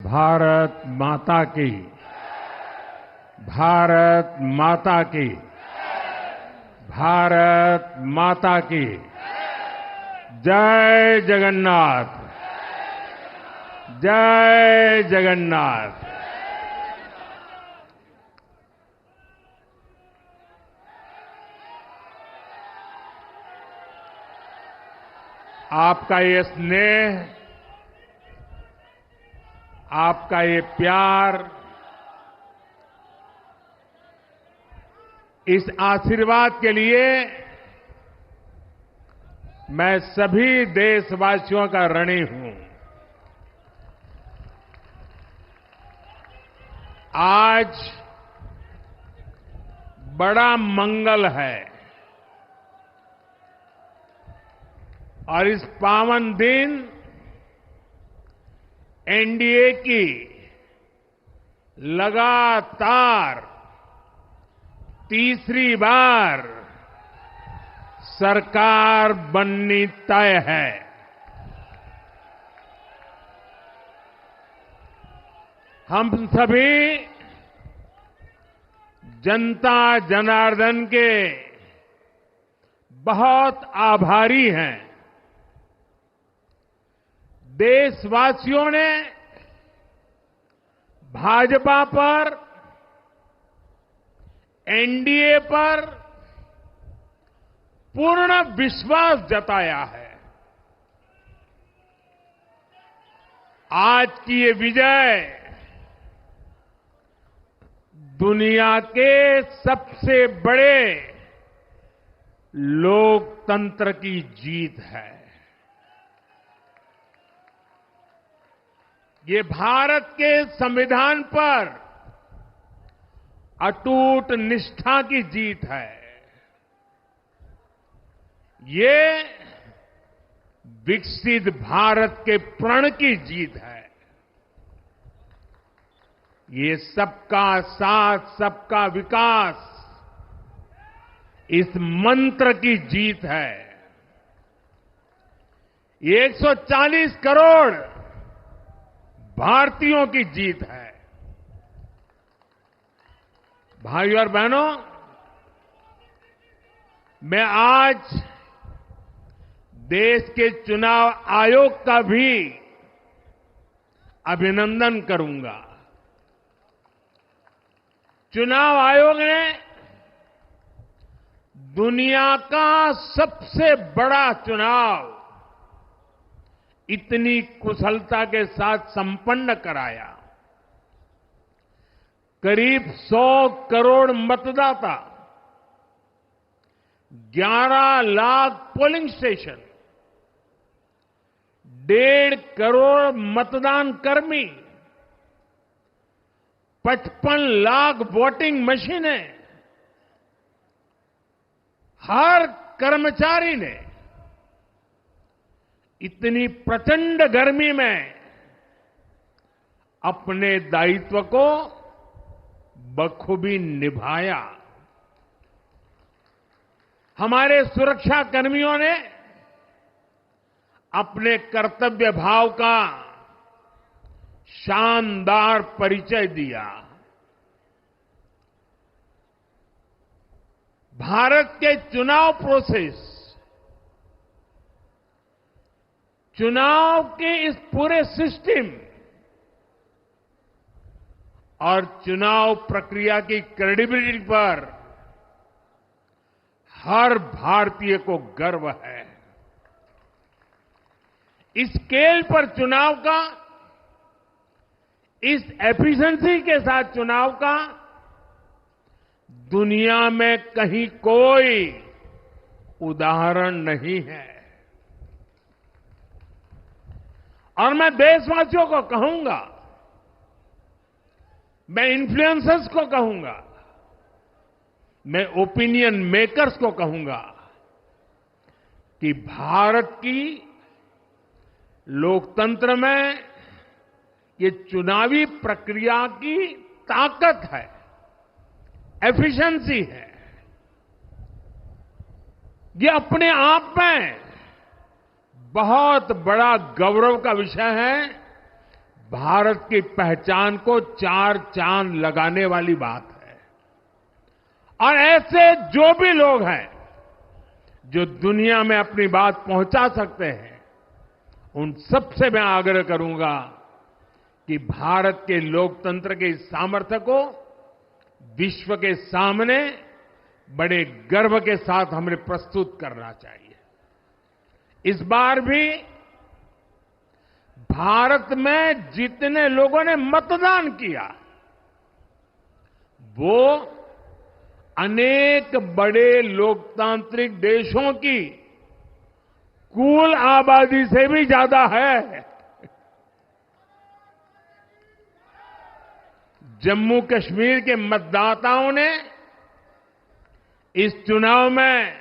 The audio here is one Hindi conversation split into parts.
भारत माता की, भारत माता की, भारत माता की। जय जगन्नाथ, जय जगन्नाथ। आपका ये स्नेह, आपका ये प्यार, इस आशीर्वाद के लिए मैं सभी देशवासियों का ऋणी हूं। आज बड़ा मंगल है और इस पावन दिन एनडीए की लगातार तीसरी बार सरकार बननी तय है। हम सभी जनता जनार्दन के बहुत आभारी हैं। देशवासियों ने भाजपा पर, एनडीए पर पूर्ण विश्वास जताया है। आज की ये विजय दुनिया के सबसे बड़े लोकतंत्र की जीत है। ये भारत के संविधान पर अटूट निष्ठा की जीत है। ये विकसित भारत के प्रण की जीत है। ये सबका साथ, सबका विकास, इस मंत्र की जीत है। ये 140 करोड़ भारतीयों की जीत है। भाइयों और बहनों, मैं आज देश के चुनाव आयोग का भी अभिनंदन करूंगा। चुनाव आयोग ने दुनिया का सबसे बड़ा चुनाव इतनी कुशलता के साथ संपन्न कराया। करीब 100 करोड़ मतदाता, 11 लाख पोलिंग स्टेशन, 1.5 करोड़ मतदान कर्मी, 55 लाख वोटिंग मशीनें, हर कर्मचारी ने इतनी प्रचंड गर्मी में अपने दायित्व को बखूबी निभाया। हमारे सुरक्षा कर्मियों ने अपने कर्तव्य भाव का शानदार परिचय दिया। भारत के चुनाव प्रोसेस, चुनाव के इस पूरे सिस्टम और चुनाव प्रक्रिया की क्रेडिबिलिटी पर हर भारतीय को गर्व है। इस स्केल पर चुनाव का, इस एफिशिएंसी के साथ चुनाव का दुनिया में कहीं कोई उदाहरण नहीं है। और मैं देशवासियों को कहूंगा, मैं इन्फ्लुएंसर्स को कहूंगा, मैं ओपिनियन मेकर्स को कहूंगा कि भारत की लोकतंत्र में ये चुनावी प्रक्रिया की ताकत है, एफिशिएंसी है। ये अपने आप में बहुत बड़ा गौरव का विषय है भारत की पहचान को चार चांद लगाने वाली बात है। और ऐसे जो भी लोग हैं जो दुनिया में अपनी बात पहुंचा सकते हैं, उन सबसे मैं आग्रह करूंगा कि भारत के लोकतंत्र के इस सामर्थ्य को विश्व के सामने बड़े गर्व के साथ हमें प्रस्तुत करना चाहिए। इस बार भी भारत में जितने लोगों ने मतदान किया, वो अनेक बड़े लोकतांत्रिक देशों की कुल आबादी से भी ज्यादा है। जम्मू कश्मीर के मतदाताओं ने इस चुनाव में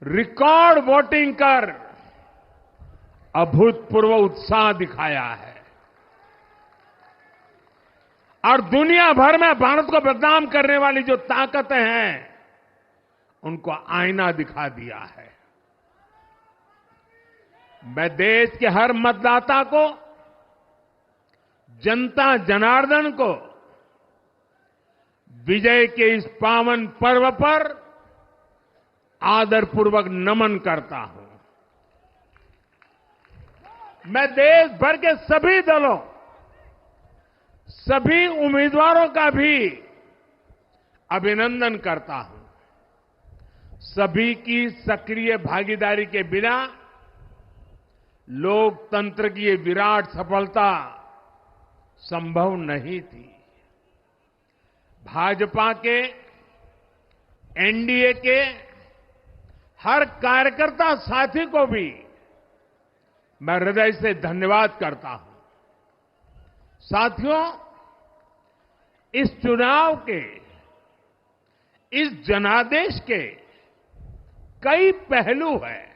रिकॉर्ड वोटिंग कर अभूतपूर्व उत्साह दिखाया है और दुनिया भर में भारत को बदनाम करने वाली जो ताकतें हैं, उनको आईना दिखा दिया है। मैं देश के हर मतदाता को, जनता जनार्दन को विजय के इस पावन पर्व पर आदरपूर्वक नमन करता हूं। मैं देश भर के सभी दलों, सभी उम्मीदवारों का भी अभिनंदन करता हूं। सभी की सक्रिय भागीदारी के बिना लोकतंत्र की ये विराट सफलता संभव नहीं थी। भाजपा के, एनडीए के हर कार्यकर्ता साथी को भी मैं हृदय से धन्यवाद करता हूं। साथियों, इस चुनाव के, इस जनादेश के कई पहलू हैं।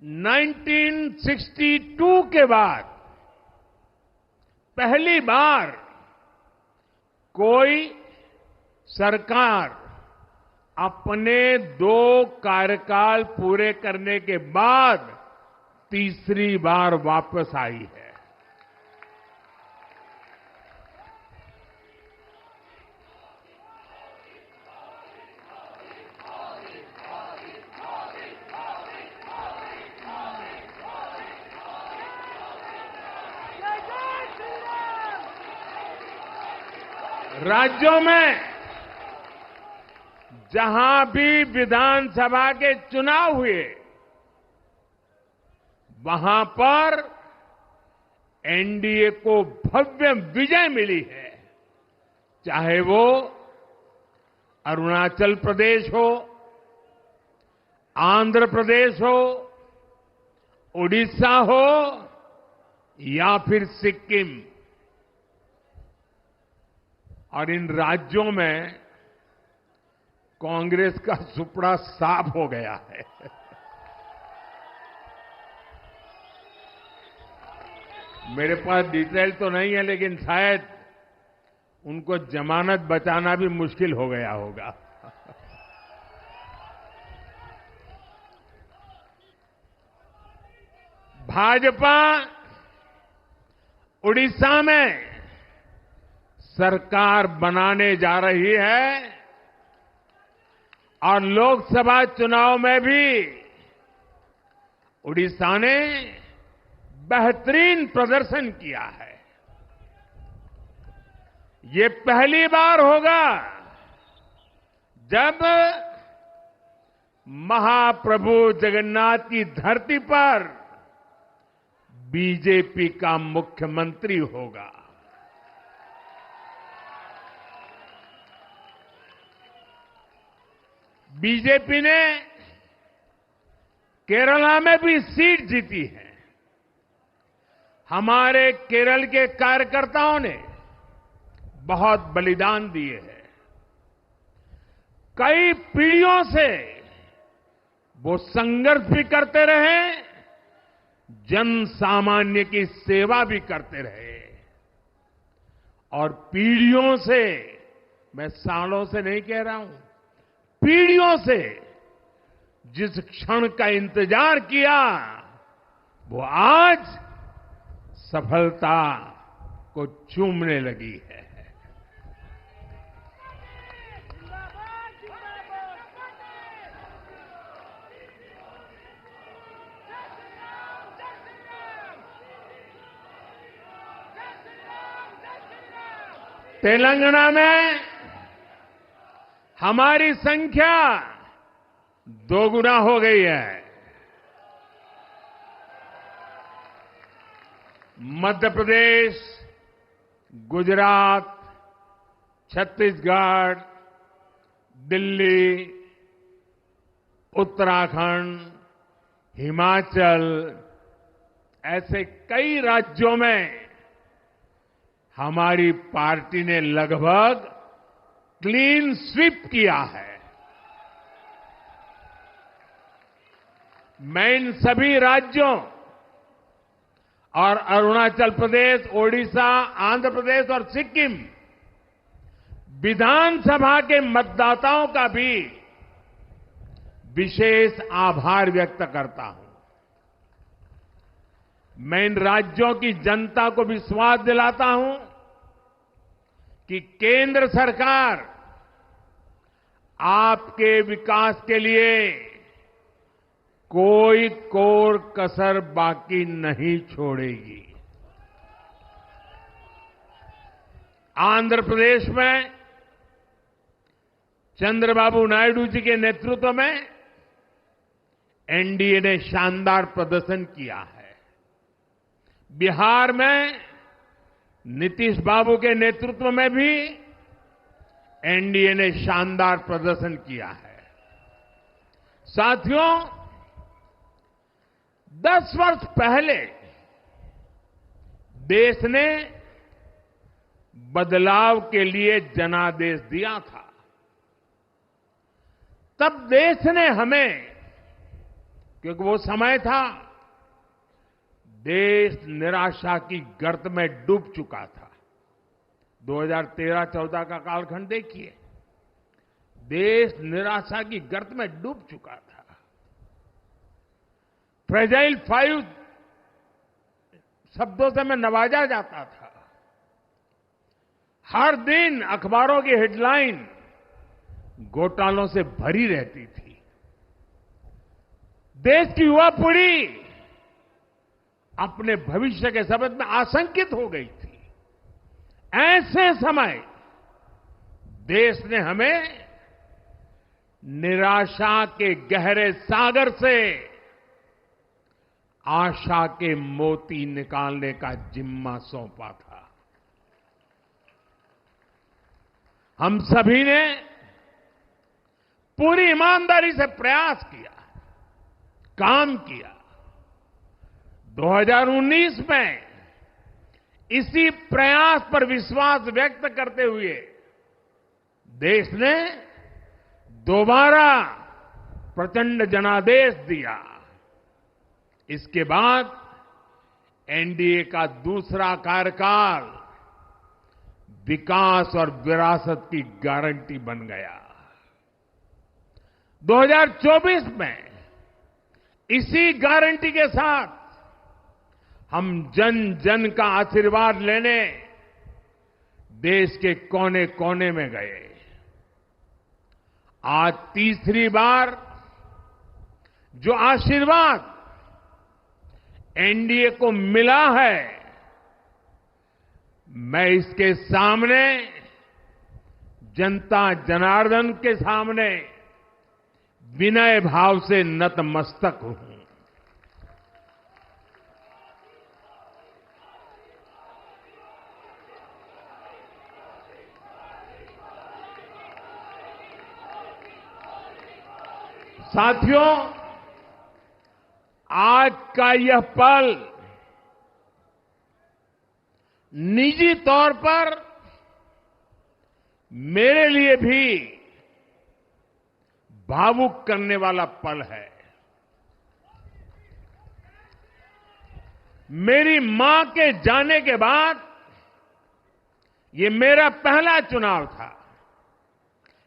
1962 के बाद पहली बार कोई सरकार अपने 2 कार्यकाल पूरे करने के बाद तीसरी बार वापस आई है। राज्यों में जहां भी विधानसभा के चुनाव हुए, वहां पर एनडीए को भव्य विजय मिली है। चाहे वो अरुणाचल प्रदेश हो, आंध्र प्रदेश हो, उड़ीसा हो या फिर सिक्किम। और इन राज्यों में कांग्रेस का सुपड़ा साफ हो गया है। मेरे पास डिटेल तो नहीं है, लेकिन शायद उनको जमानत बचाना भी मुश्किल हो गया होगा। भाजपा उड़ीसा में सरकार बनाने जा रही है और लोकसभा चुनाव में भी उड़ीसा ने बेहतरीन प्रदर्शन किया है। ये पहली बार होगा जब महाप्रभु जगन्नाथ की धरती पर बीजेपी का मुख्यमंत्री होगा। बीजेपी ने केरला में भी सीट जीती है। हमारे केरल के कार्यकर्ताओं ने बहुत बलिदान दिए हैं। कई पीढ़ियों से वो संघर्ष भी करते रहे, जन सामान्य की सेवा भी करते रहे और पीढ़ियों से, मैं सालों से नहीं कह रहा हूं, पीढ़ियों से जिस क्षण का इंतजार किया वो आज सफलता को चूमने लगी है। तेलंगाना में हमारी संख्या दोगुना हो गई है। मध्य प्रदेश, गुजरात, छत्तीसगढ़, दिल्ली, उत्तराखंड, हिमाचल, ऐसे कई राज्यों में हमारी पार्टी ने लगभग क्लीन स्वीप किया है। मैं इन सभी राज्यों और अरुणाचल प्रदेश, ओडिशा, आंध्र प्रदेश और सिक्किम विधानसभा के मतदाताओं का भी विशेष आभार व्यक्त करता हूं। मैं इन राज्यों की जनता को विश्वास दिलाता हूं कि केंद्र सरकार आपके विकास के लिए कोई कोर कसर बाकी नहीं छोड़ेगी। आंध्र प्रदेश में चंद्रबाबू नायडू जी के नेतृत्व में एनडीए ने शानदार प्रदर्शन किया है। बिहार में नीतीश बाबू के नेतृत्व में भी एनडीए ने शानदार प्रदर्शन किया है। साथियों, 10 वर्ष पहले देश ने बदलाव के लिए जनादेश दिया था। तब देश ने हमें, क्योंकि वो समय था देश निराशा की गर्त में डूब चुका था। 2013-14 का कालखंड देखिए, देश निराशा की गर्त में डूब चुका था। फ्रेजाइल 5 शब्दों से मैं नवाजा जाता था। हर दिन अखबारों की हेडलाइन घोटालों से भरी रहती थी। देश की युवा पीढ़ी अपने भविष्य के संबंध में आशंकित हो गई थी। ऐसे समय देश ने हमें निराशा के गहरे सागर से आशा के मोती निकालने का जिम्मा सौंपा था। हम सभी ने पूरी ईमानदारी से प्रयास किया, काम किया। 2019 में इसी प्रयास पर विश्वास व्यक्त करते हुए देश ने दोबारा प्रचंड जनादेश दिया। इसके बाद एनडीए का दूसरा कार्यकाल विकास और विरासत की गारंटी बन गया। 2024 में इसी गारंटी के साथ हम जन जन का आशीर्वाद लेने देश के कोने कोने में गए। आज तीसरी बार जो आशीर्वाद एनडीए को मिला है, मैं इसके सामने, जनता जनार्दन के सामने विनय भाव से नतमस्तक हूं। साथियों, आज का यह पल निजी तौर पर मेरे लिए भी भावुक करने वाला पल है। मेरी मां के जाने के बाद ये मेरा पहला चुनाव था,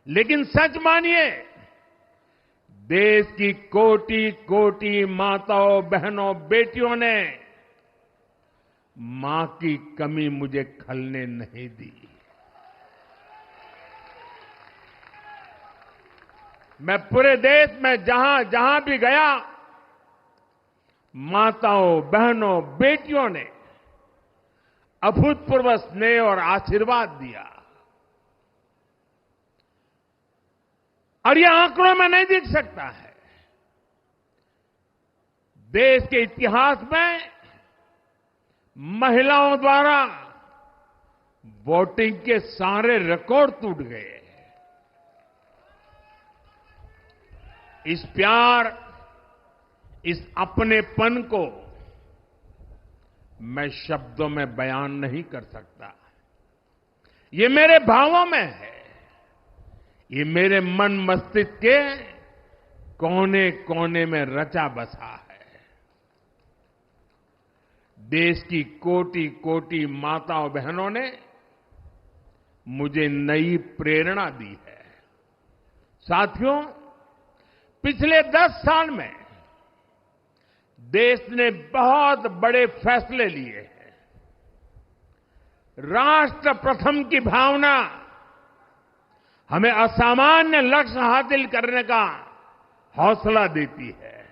लेकिन सच मानिए देश की कोटि कोटि माताओं, बहनों, बेटियों ने मां की कमी मुझे खलने नहीं दी। मैं पूरे देश में जहां जहां भी गया, माताओं, बहनों, बेटियों ने अभूतपूर्व स्नेह और आशीर्वाद दिया। और यह आंकड़ों में नहीं दिख सकता है। देश के इतिहास में महिलाओं द्वारा वोटिंग के सारे रिकॉर्ड टूट गए। इस प्यार, इस अपनेपन को मैं शब्दों में बयान नहीं कर सकता। ये मेरे भावों में है। ये मेरे मन मस्तिष्क के कोने कोने में रचा बसा है। देश की कोटि कोटि माताओं, बहनों ने मुझे नई प्रेरणा दी है। साथियों, पिछले 10 साल में देश ने बहुत बड़े फैसले लिए हैं। राष्ट्र प्रथम की भावना हमें असामान्य लक्ष्य हासिल करने का हौसला देती है।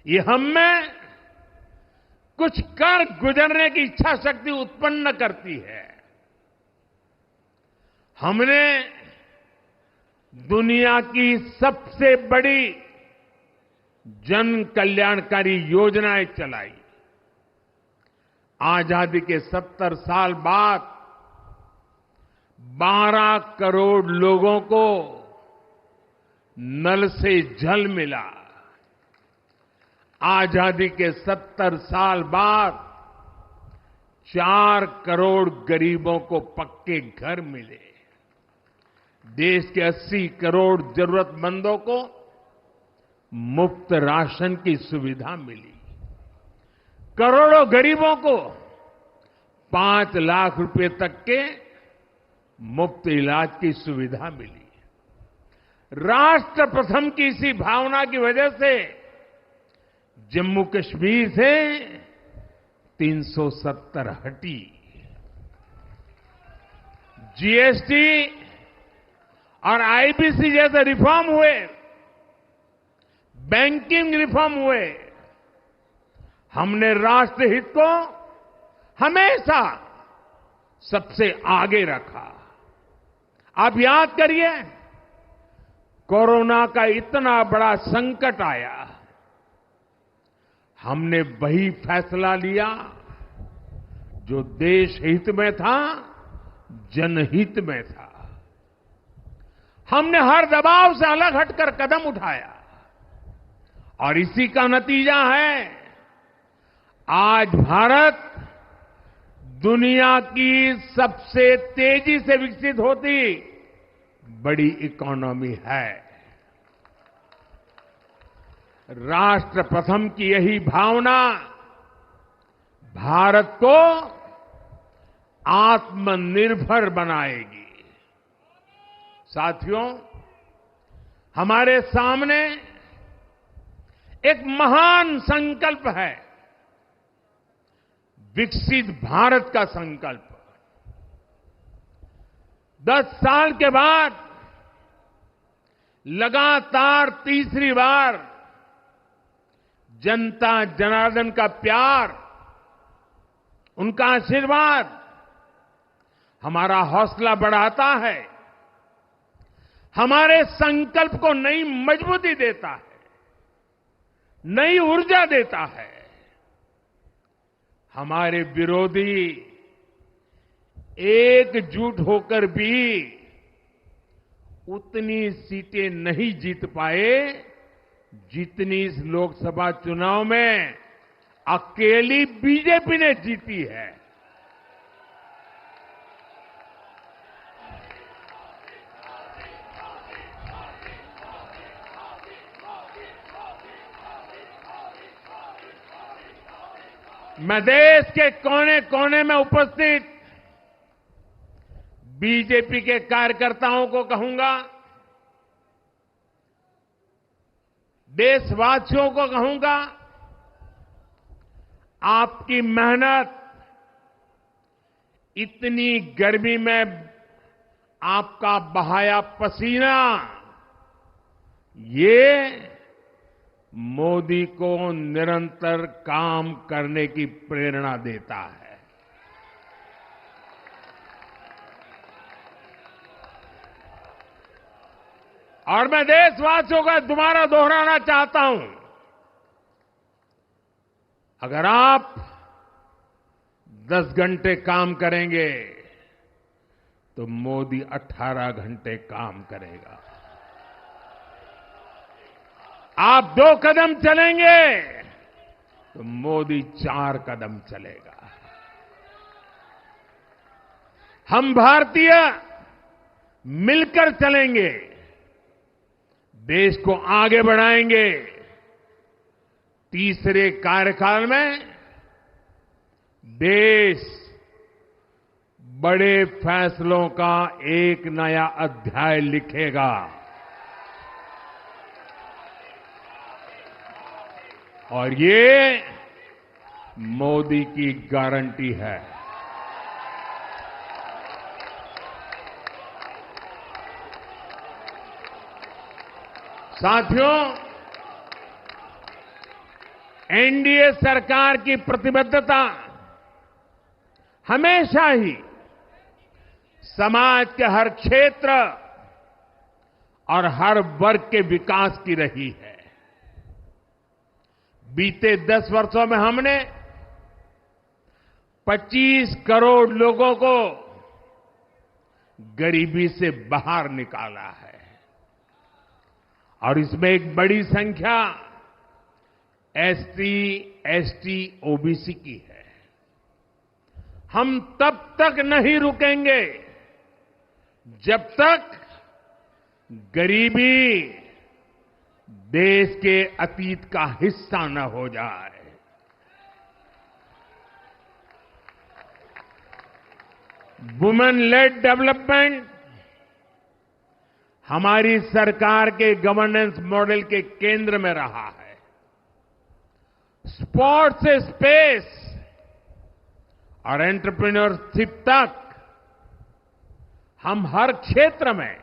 ये हम में कुछ कर गुजरने की इच्छा शक्ति उत्पन्न करती है। हमने दुनिया की सबसे बड़ी जन कल्याणकारी योजनाएं चलाई। आजादी के 70 साल बाद 12 करोड़ लोगों को नल से जल मिला। आजादी के 70 साल बाद 4 करोड़ गरीबों को पक्के घर मिले। देश के 80 करोड़ जरूरतमंदों को मुफ्त राशन की सुविधा मिली। करोड़ों गरीबों को 5 लाख रुपए तक के मुफ्त इलाज की सुविधा मिली। राष्ट्र प्रथम की इसी भावना की वजह से जम्मू कश्मीर से 370 हटी। जीएसटी और आईबीसी जैसे रिफॉर्म हुए, बैंकिंग रिफॉर्म हुए। हमने राष्ट्रहित को हमेशा सबसे आगे रखा। आप याद करिए, कोरोना का इतना बड़ा संकट आया, हमने वही फैसला लिया जो देश हित में था, जनहित में था। हमने हर दबाव से अलग हटकर कदम उठाया और इसी का नतीजा है आज भारत दुनिया की सबसे तेजी से विकसित होती बड़ी इकोनॉमी है। राष्ट्र प्रथम की यही भावना भारत को आत्मनिर्भर बनाएगी। साथियों, हमारे सामने एक महान संकल्प है, विकसित भारत का संकल्प। 10 साल के बाद लगातार तीसरी बार जनता जनार्दन का प्यार, उनका आशीर्वाद हमारा हौसला बढ़ाता है, हमारे संकल्प को नई मजबूती देता है, नई ऊर्जा देता है। हमारे विरोधी एकजुट होकर भी उतनी सीटें नहीं जीत पाए जितनी इस लोकसभा चुनाव में अकेली बीजेपी ने जीती है। मैं देश के कोने कोने में उपस्थित बीजेपी के कार्यकर्ताओं को कहूंगा, देशवासियों को कहूंगा, आपकी मेहनत, इतनी गर्मी में आपका बहाया पसीना, ये मोदी को निरंतर काम करने की प्रेरणा देता है। और मैं देशवासियों का दोबारा दोहराना चाहता हूं, अगर आप 10 घंटे काम करेंगे तो मोदी 18 घंटे काम करेगा। आप 2 कदम चलेंगे तो मोदी 4 कदम चलेगा। हम भारतीय मिलकर चलेंगे, देश को आगे बढ़ाएंगे। तीसरे कार्यकाल में देश बड़े फैसलों का एक नया अध्याय लिखेगा। और ये मोदी की गारंटी है। साथियों, एनडीए सरकार की प्रतिबद्धता हमेशा ही समाज के हर क्षेत्र और हर वर्ग के विकास की रही है। बीते 10 वर्षों में हमने 25 करोड़ लोगों को गरीबी से बाहर निकाला है और इसमें एक बड़ी संख्या एसटी, एसटी, ओबीसी की है। हम तब तक नहीं रुकेंगे जब तक गरीबी देश के अतीत का हिस्सा न हो जाए। वुमेन लेड डेवलपमेंट हमारी सरकार के गवर्नेंस मॉडल के केंद्र में रहा है। स्पोर्ट्स से स्पेस और एंटरप्रेन्योरशिप तक हम हर क्षेत्र में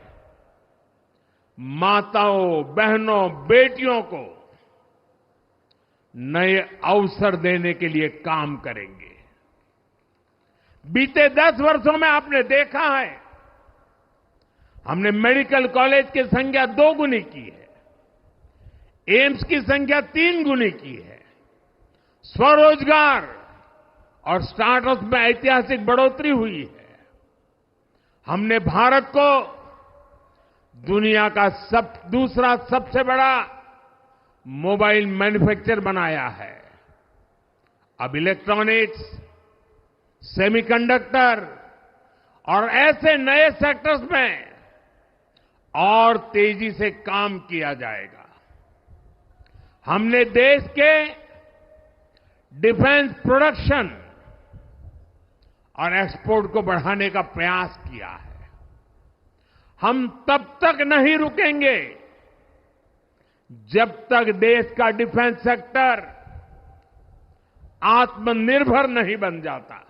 माताओं, बहनों, बेटियों को नए अवसर देने के लिए काम करेंगे। बीते 10 वर्षों में आपने देखा है, हमने मेडिकल कॉलेज की संख्या 2 गुनी की है, एम्स की संख्या 3 गुनी की है, स्वरोजगार और स्टार्टअप में ऐतिहासिक बढ़ोतरी हुई है। हमने भारत को दुनिया का दूसरा सबसे बड़ा मोबाइल मैन्युफैक्चरर बनाया है। अब इलेक्ट्रॉनिक्स, सेमीकंडक्टर और ऐसे नए सेक्टर्स में और तेजी से काम किया जाएगा। हमने देश के डिफेंस प्रोडक्शन और एक्सपोर्ट को बढ़ाने का प्रयास किया है। हम तब तक नहीं रुकेंगे जब तक देश का डिफेंस सेक्टर आत्मनिर्भर नहीं बन जाता।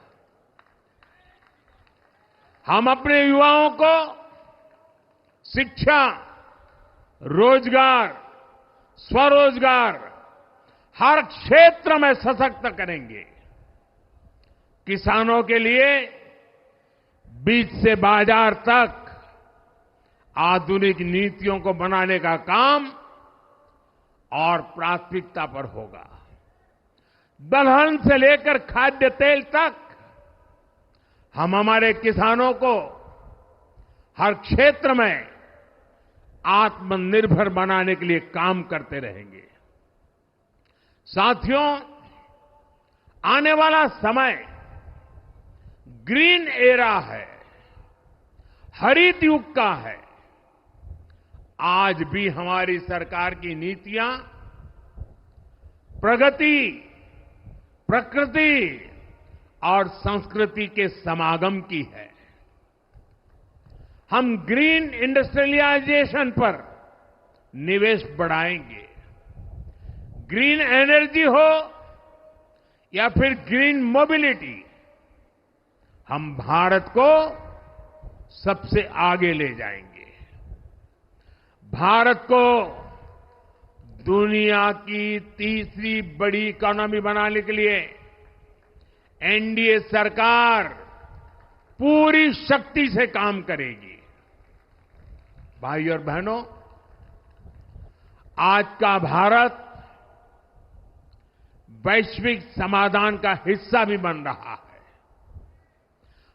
हम अपने युवाओं को शिक्षा, रोजगार, स्वरोजगार हर क्षेत्र में सशक्त करेंगे। किसानों के लिए बीज से बाजार तक आधुनिक नीतियों को बनाने का काम और प्राथमिकता पर होगा। दलहन से लेकर खाद्य तेल तक हम हमारे किसानों को हर क्षेत्र में आत्मनिर्भर बनाने के लिए काम करते रहेंगे। साथियों, आने वाला समय ग्रीन एरा है, हरित युग का है। आज भी हमारी सरकार की नीतियां प्रगति, प्रकृति और संस्कृति के समागम की है। हम ग्रीन इंडस्ट्रियलाइजेशन पर निवेश बढ़ाएंगे, ग्रीन एनर्जी हो या फिर ग्रीन मोबिलिटी, हम भारत को सबसे आगे ले जाएंगे। भारत को दुनिया की तीसरी बड़ी इकोनॉमी बनाने के लिए एनडीए सरकार पूरी शक्ति से काम करेगी। भाई और बहनों, आज का भारत वैश्विक समाधान का हिस्सा भी बन रहा है।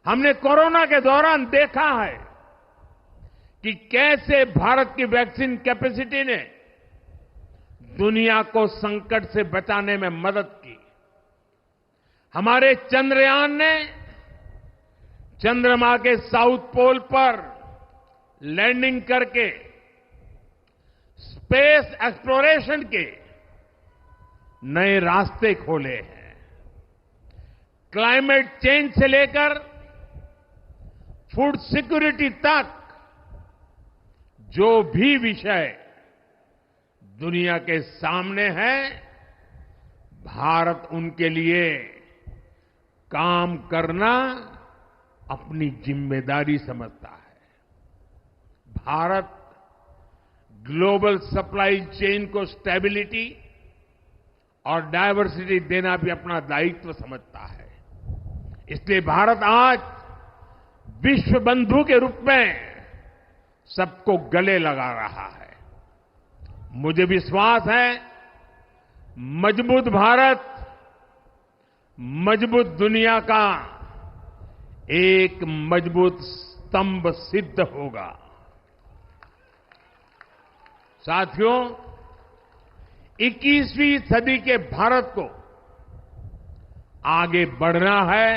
हमने कोरोना के दौरान देखा है कि कैसे भारत की वैक्सीन कैपेसिटी ने दुनिया को संकट से बचाने में मदद की। हमारे चंद्रयान ने चंद्रमा के साउथ पोल पर लैंडिंग करके स्पेस एक्सप्लोरेशन के नए रास्ते खोले हैं। क्लाइमेट चेंज से लेकर फूड सिक्योरिटी तक जो भी विषय दुनिया के सामने है, भारत उनके लिए काम करना अपनी जिम्मेदारी समझता है। भारत ग्लोबल सप्लाई चेन को स्टेबिलिटी और डायवर्सिटी देना भी अपना दायित्व समझता है। इसलिए भारत आज विश्व बंधु के रूप में सबको गले लगा रहा है। मुझे विश्वास है, मजबूत भारत मजबूत दुनिया का एक मजबूत स्तंभ सिद्ध होगा। साथियों, 21वीं सदी के भारत को आगे बढ़ना है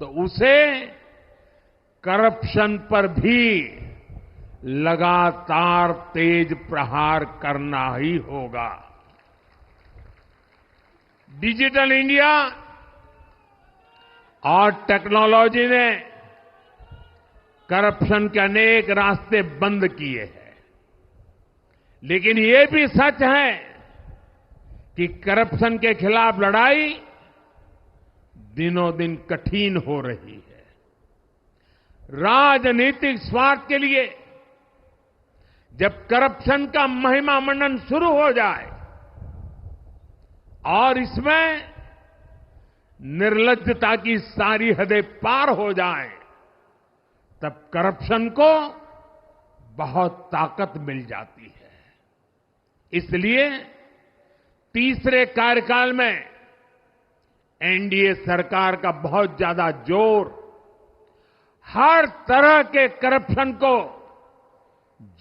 तो उसे करप्शन पर भी लगातार तेज प्रहार करना ही होगा। डिजिटल इंडिया और टेक्नोलॉजी ने करप्शन के अनेक रास्ते बंद किए हैं, लेकिन ये भी सच है कि करप्शन के खिलाफ लड़ाई दिनों दिन कठिन हो रही है। राजनीतिक स्वार्थ के लिए जब करप्शन का महिमा मंडन शुरू हो जाए और इसमें निर्लज्जता की सारी हदें पार हो जाए, तब करप्शन को बहुत ताकत मिल जाती है। इसलिए तीसरे कार्यकाल में एनडीए सरकार का बहुत ज्यादा जोर हर तरह के करप्शन को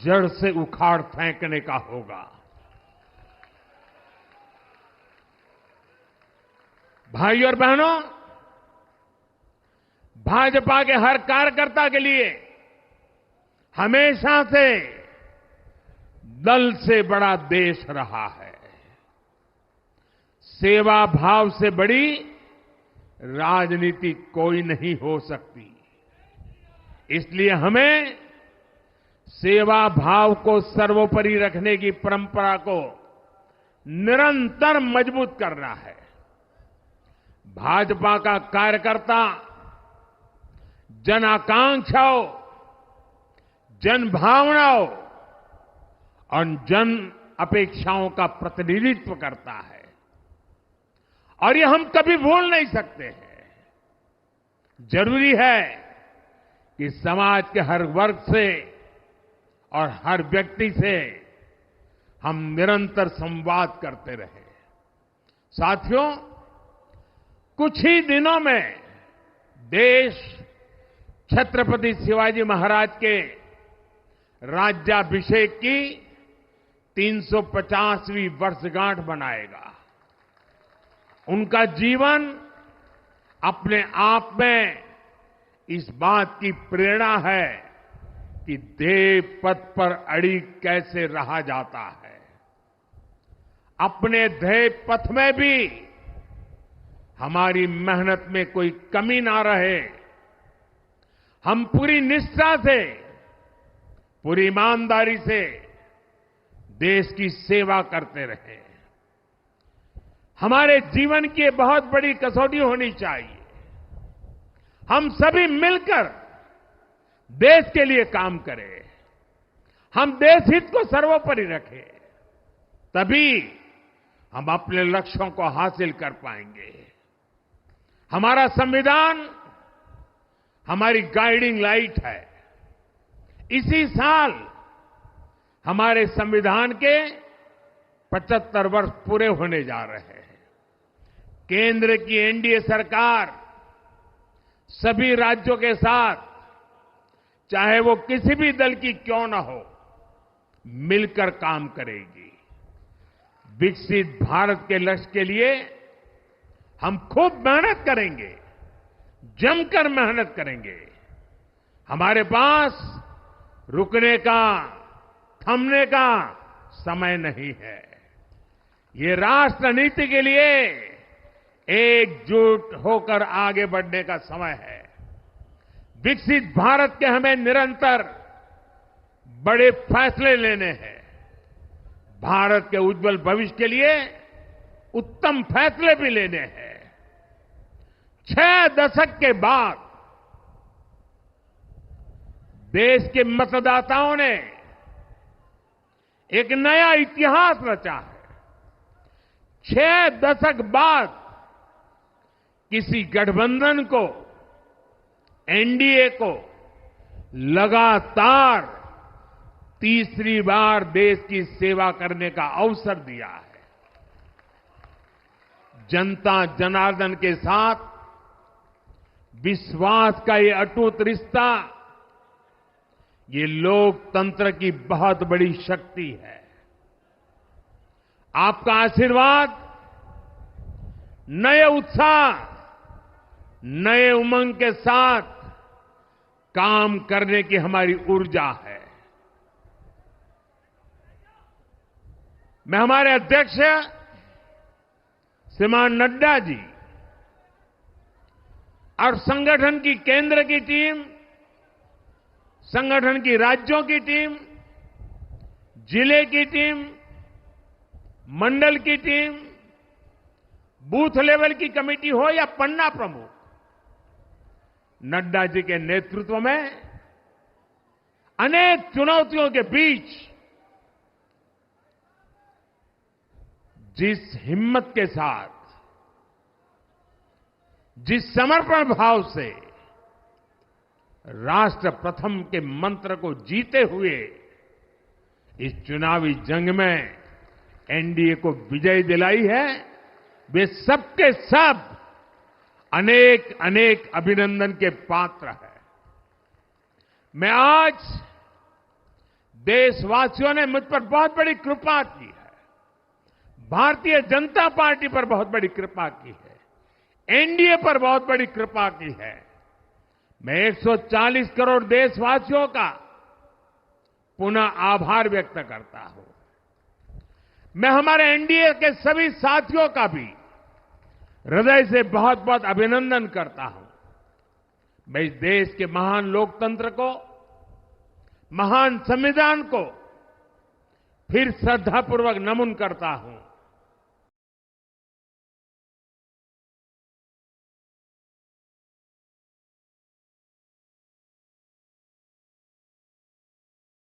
जड़ से उखाड़ फेंकने का होगा। भाई और बहनों, भाजपा के हर कार्यकर्ता के लिए हमेशा से दल से बड़ा देश रहा है। सेवा भाव से बड़ी राजनीति कोई नहीं हो सकती। इसलिए हमें सेवा भाव को सर्वोपरि रखने की परंपरा को निरंतर मजबूत करना है। भाजपा का कार्यकर्ता जन आकांक्षाओं, जन भावनाओं और जन अपेक्षाओं का प्रतिनिधित्व करता है, और ये हम कभी भूल नहीं सकते हैं। जरूरी है कि समाज के हर वर्ग से और हर व्यक्ति से हम निरंतर संवाद करते रहें। साथियों, कुछ ही दिनों में देश छत्रपति शिवाजी महाराज के राज्याभिषेक की 350वीं वर्षगांठ मनाएगा। उनका जीवन अपने आप में इस बात की प्रेरणा है कि ध्येय पथ पर अड़ी कैसे रहा जाता है। अपने ध्येय पथ में भी हमारी मेहनत में कोई कमी ना रहे। हम पूरी निष्ठा से, पूरी ईमानदारी से देश की सेवा करते रहे। हमारे जीवन की बहुत बड़ी कसौटी होनी चाहिए। हम सभी मिलकर देश के लिए काम करें, हम देश हित को सर्वोपरि रखें, तभी हम अपने लक्ष्यों को हासिल कर पाएंगे। हमारा संविधान हमारी गाइडिंग लाइट है। इसी साल हमारे संविधान के 75 वर्ष पूरे होने जा रहे हैं। केंद्र की एनडीए सरकार सभी राज्यों के साथ, चाहे वो किसी भी दल की क्यों न हो, मिलकर काम करेगी। विकसित भारत के लक्ष्य के लिए हम खूब मेहनत करेंगे, जमकर मेहनत करेंगे। हमारे पास रुकने का, थमने का समय नहीं है। ये राष्ट्र नीति के लिए एकजुट होकर आगे बढ़ने का समय है। विकसित भारत के हमें निरंतर बड़े फैसले लेने हैं। भारत के उज्जवल भविष्य के लिए उत्तम फैसले भी लेने हैं। 6 दशक के बाद देश के मतदाताओं ने एक नया इतिहास रचा है। 6 दशक बाद किसी गठबंधन को, एनडीए को लगातार तीसरी बार देश की सेवा करने का अवसर दिया है। जनता जनार्दन के साथ विश्वास का ये अटूट रिश्ता, ये लोकतंत्र की बहुत बड़ी शक्ति है। आपका आशीर्वाद नए उत्साह, नए उमंग के साथ काम करने की हमारी ऊर्जा है। मैं हमारे अध्यक्ष श्रीमान नड्डा जी और संगठन की केंद्र की टीम, संगठन की राज्यों की टीम, जिले की टीम, मंडल की टीम, बूथ लेवल की कमेटी हो या पन्ना प्रमुख, नड्डा जी के नेतृत्व में अनेक चुनौतियों के बीच जिस हिम्मत के साथ, जिस समर्पण भाव से राष्ट्र प्रथम के मंत्र को जीते हुए इस चुनावी जंग में एनडीए को विजय दिलाई है, वे सबके सब अनेक अनेक अभिनंदन के पात्र हैं। मैं आज देशवासियों ने मुझ पर बहुत बड़ी कृपा की है, भारतीय जनता पार्टी पर बहुत बड़ी कृपा की है, एनडीए पर बहुत बड़ी कृपा की है। मैं 140 करोड़ देशवासियों का पुनः आभार व्यक्त करता हूं। मैं हमारे एनडीए के सभी साथियों का भी हृदय से बहुत बहुत अभिनंदन करता हूं। मैं इस देश के महान लोकतंत्र को, महान संविधान को फिर श्रद्धापूर्वक नमन करता हूं।